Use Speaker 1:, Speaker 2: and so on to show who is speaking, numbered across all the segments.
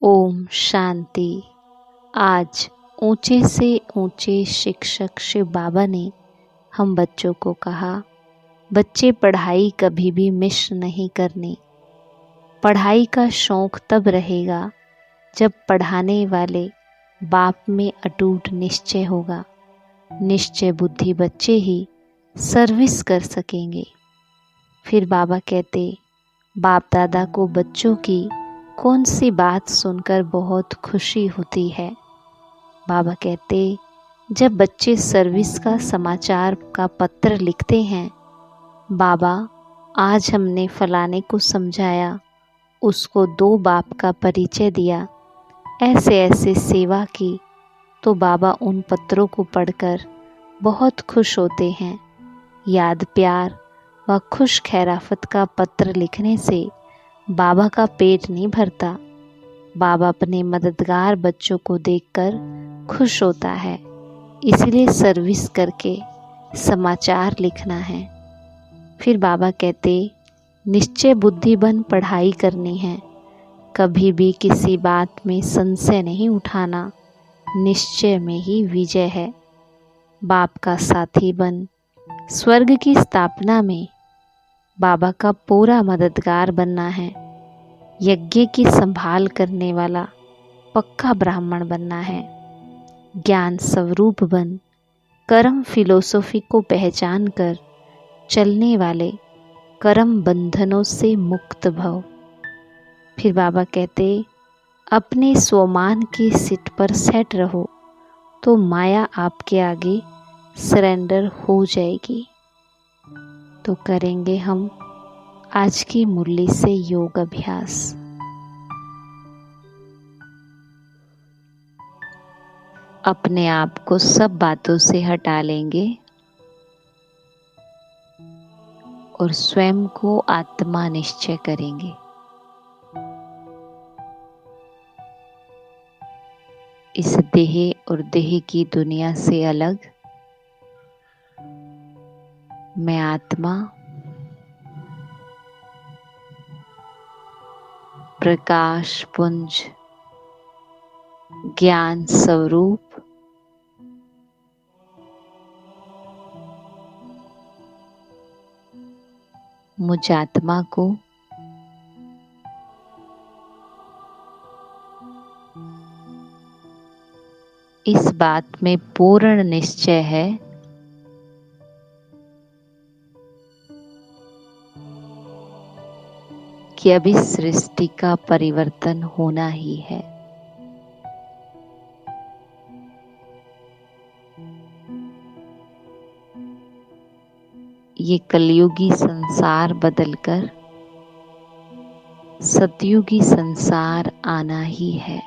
Speaker 1: ओम शांति। आज ऊंचे से ऊंचे शिक्षक शिव बाबा ने हम बच्चों को कहा, बच्चे पढ़ाई कभी भी मिस नहीं करनी। पढ़ाई का शौक तब रहेगा जब पढ़ाने वाले बाप में अटूट निश्चय होगा। निश्चय बुद्धि बच्चे ही सर्विस कर सकेंगे। फिर बाबा कहते, बाप दादा को बच्चों की कौन सी बात सुनकर बहुत खुशी होती है। बाबा कहते, जब बच्चे सर्विस का समाचार का पत्र लिखते हैं, बाबा आज हमने फलाने को समझाया, उसको 2 बाप का परिचय दिया, ऐसे ऐसे सेवा की, तो बाबा उन पत्रों को पढ़कर बहुत खुश होते हैं। याद प्यार व खुश खैराफत का पत्र लिखने से बाबा का पेट नहीं भरता। बाबा अपने मददगार बच्चों को देखकर खुश होता है, इसलिए सर्विस करके समाचार लिखना है। फिर बाबा कहते, निश्चय बुद्धि बन पढ़ाई करनी है। कभी भी किसी बात में संशय नहीं उठाना। निश्चय में ही विजय है। बाप का साथी बन स्वर्ग की स्थापना में बाबा का पूरा मददगार बनना है। यज्ञ की संभाल करने वाला पक्का ब्राह्मण बनना है। ज्ञान स्वरूप बन कर्म फिलोसॉफी को पहचान कर चलने वाले कर्म बंधनों से मुक्त भव। फिर बाबा कहते, अपने स्वमान की सीट पर सेट रहो तो माया आपके आगे सरेंडर हो जाएगी। तो करेंगे हम आज की मुरली से योग अभ्यास। अपने आप को सब बातों से हटा लेंगे और स्वयं को आत्मा निश्चय करेंगे। इस देह और देह की दुनिया से अलग मैं आत्मा प्रकाश पुंज ज्ञान स्वरूप मुझ आत्मा को इस बात में पूर्ण निश्चय है कि अभी सृष्टि का परिवर्तन होना ही है। ये कलयुगी संसार बदलकर सतयुगी संसार आना ही है।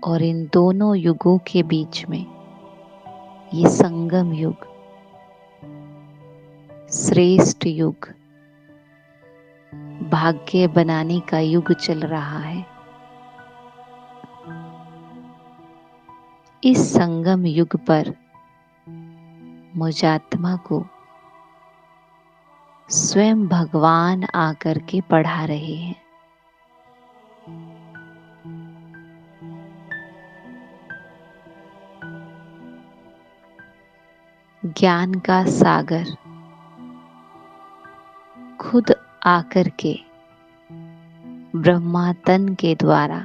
Speaker 1: और इन दोनों युगों के बीच में ये संगम युग, श्रेष्ठ युग, भाग्य बनाने का युग चल रहा है। इस संगम युग पर मुझ आत्मा को स्वयं भगवान आकर के पढ़ा रहे हैं। ज्ञान का सागर खुद आकर के ब्रह्मा तन के द्वारा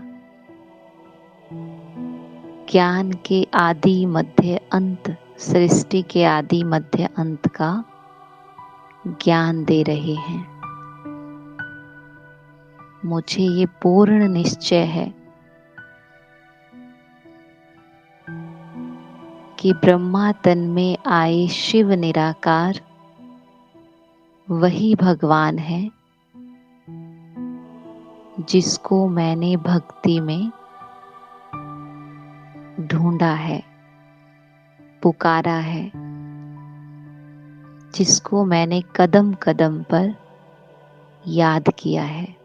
Speaker 1: ज्ञान के आदि मध्य अंत, सृष्टि के आदि मध्य अंत का ज्ञान दे रहे हैं। मुझे ये पूर्ण निश्चय है कि ब्रह्मा तन में आए शिव निराकार वही भगवान है जिसको मैंने भक्ति में ढूंढा है, पुकारा है, जिसको मैंने कदम कदम पर याद किया है।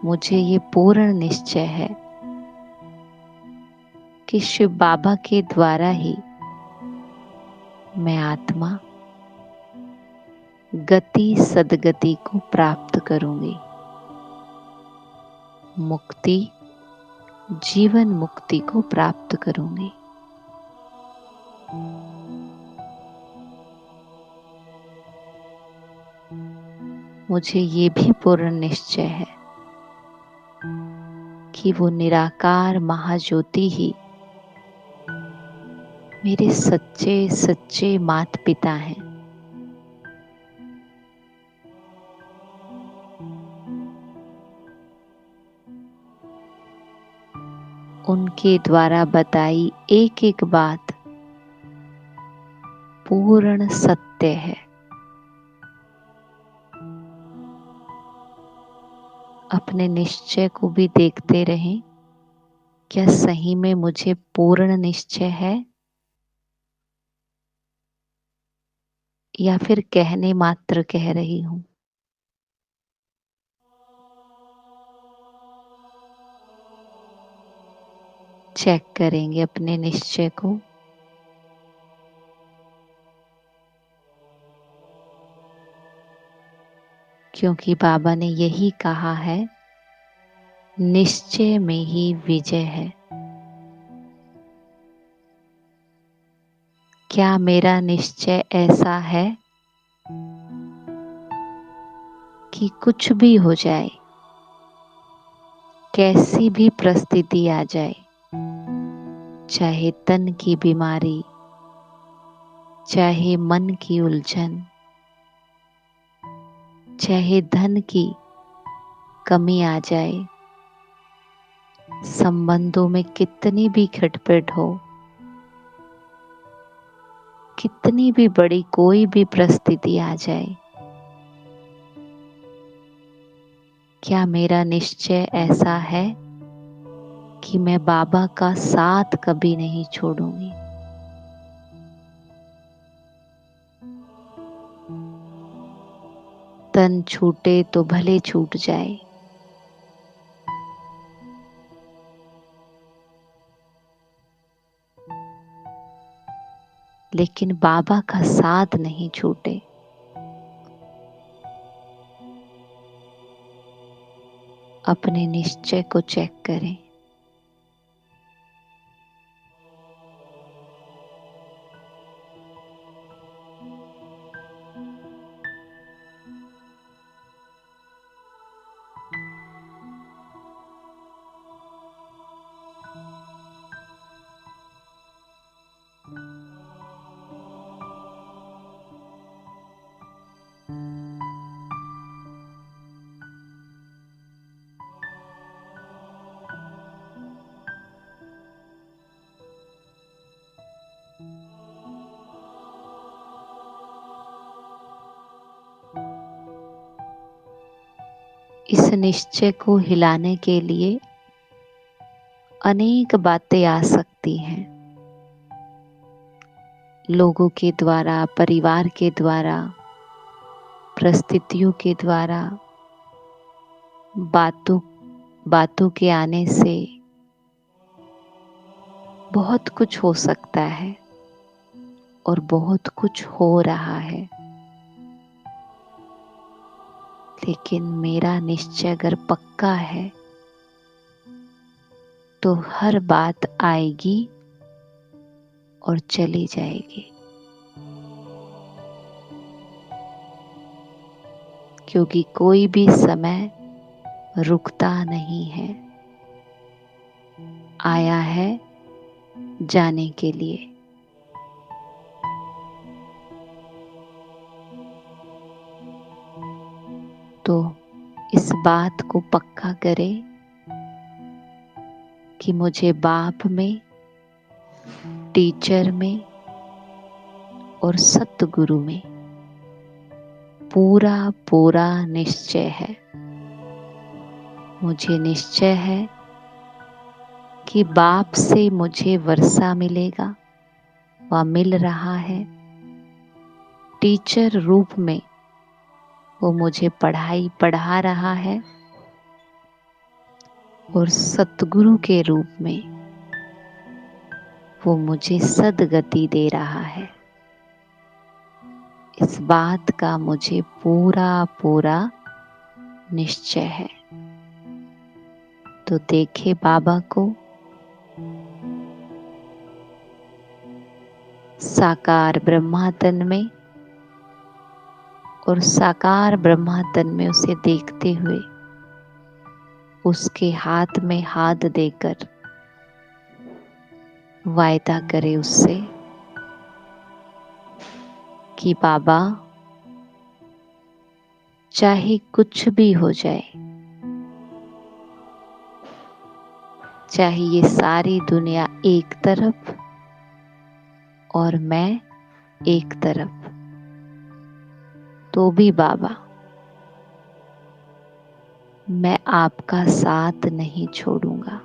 Speaker 1: मुझे ये पूर्ण निश्चय है कि शिव बाबा के द्वारा ही मैं आत्मा गति सद्गति को प्राप्त करूंगी। मुक्ति, जीवन मुक्ति को प्राप्त करूंगी। मुझे ये भी पूर्ण निश्चय है कि वो निराकार महाज्योति ही मेरे सच्चे सच्चे माता पिता हैं। उनके द्वारा बताई एक एक बात पूर्ण सत्य है। अपने निश्चय को भी देखते रहें, क्या सही में मुझे पूर्ण निश्चय है या फिर कहने मात्र कह रही हूं। चेक करेंगे अपने निश्चय को। क्योंकि बाबा ने यही कहा है, निश्चय में ही विजय है। क्या मेरा निश्चय ऐसा है कि कुछ भी हो जाए, कैसी भी परिस्थिति आ जाए, चाहे तन की बीमारी, चाहे मन की उलझन, चाहे धन की कमी आ जाए, संबंधों में कितनी भी खटपट हो, कितनी भी बड़ी कोई भी परिस्थिति आ जाए, क्या मेरा निश्चय ऐसा है कि मैं बाबा का साथ कभी नहीं छोड़ूंगी। तन छूटे तो भले छूट जाए, लेकिन बाबा का साथ नहीं छूटे। अपने निश्चय को चेक करें। इस निश्चय को हिलाने के लिए अनेक बातें आ सकती हैं, लोगों के द्वारा, परिवार के द्वारा, परिस्थितियों के द्वारा, बातों के आने से बहुत कुछ हो सकता है और बहुत कुछ हो रहा है। लेकिन मेरा निश्चय अगर पक्का है तो हर बात आएगी और चली जाएगी, क्योंकि कोई भी समय रुकता नहीं है, आया है जाने के लिए। तो इस बात को पक्का करें कि मुझे बाप में, टीचर में और सतगुरु में पूरा पूरा निश्चय है। मुझे निश्चय है कि बाप से मुझे वर्षा मिलेगा, वह मिल रहा है। टीचर रूप में वो मुझे पढ़ाई पढ़ा रहा है और सतगुरु के रूप में वो मुझे सद्गति दे रहा है। इस बात का मुझे पूरा पूरा निश्चय है। तो देखे बाबा को, साकार ब्रह्मातन में, और साकार ब्रह्मातन में उसे देखते हुए उसके हाथ में हाथ देकर वायदा करे उससे कि बाबा, चाहे कुछ भी हो जाए, चाहे ये सारी दुनिया एक तरफ और मैं एक तरफ, तो भी बाबा, मैं आपका साथ नहीं छोड़ूंगा।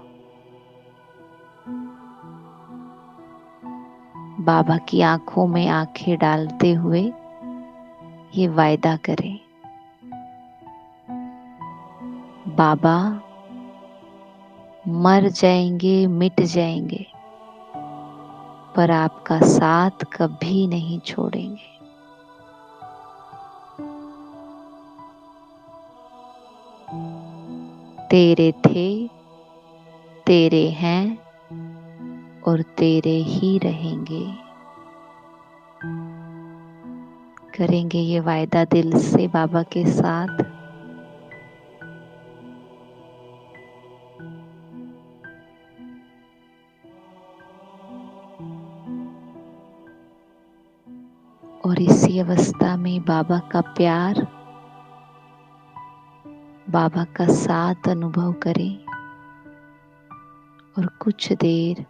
Speaker 1: बाबा की आंखों में आंखें डालते हुए ये वायदा करें, बाबा, मर जाएंगे, मिट जाएंगे, पर आपका साथ कभी नहीं छोड़ेंगे। तेरे थे, तेरे हैं और तेरे ही रहेंगे। करेंगे ये वायदा दिल से बाबा के साथ। और इसी अवस्था में बाबा का प्यार, बाबा का साथ अनुभव करें और कुछ देर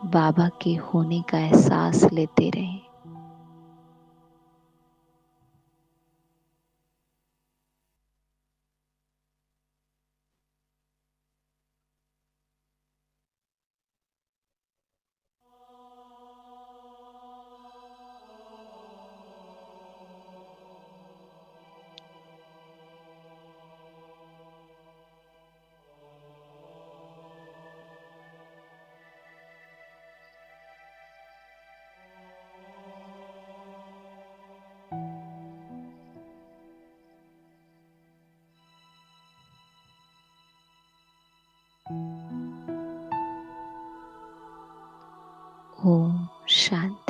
Speaker 1: बाबा के होने का एहसास लेते रहें। ओम शांति।